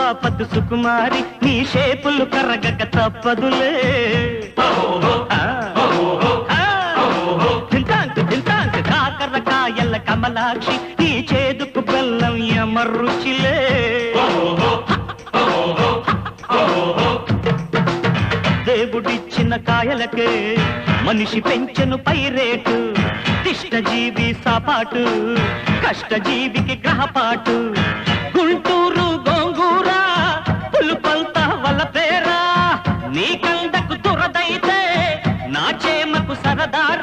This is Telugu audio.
ఆపద్దు సుకుమారి నీ షేపులు కరగక తప్పదులే తింటాంకు తింటాంకు కాకరకాయల కమలాక్షి నీ చేదుకు బెల్లం ఎమరుచిలే దేవుడిచ్చిన కాయలకే మనిషి పెంచెను పై రేటు తిష్టజీవి సాపాటు కష్టజీవికి గ్రహపాటు గుంటూరు గోంగూర పులుపంత వలపేరా నీ కందకు దురదైతే నా చేమకు సరదార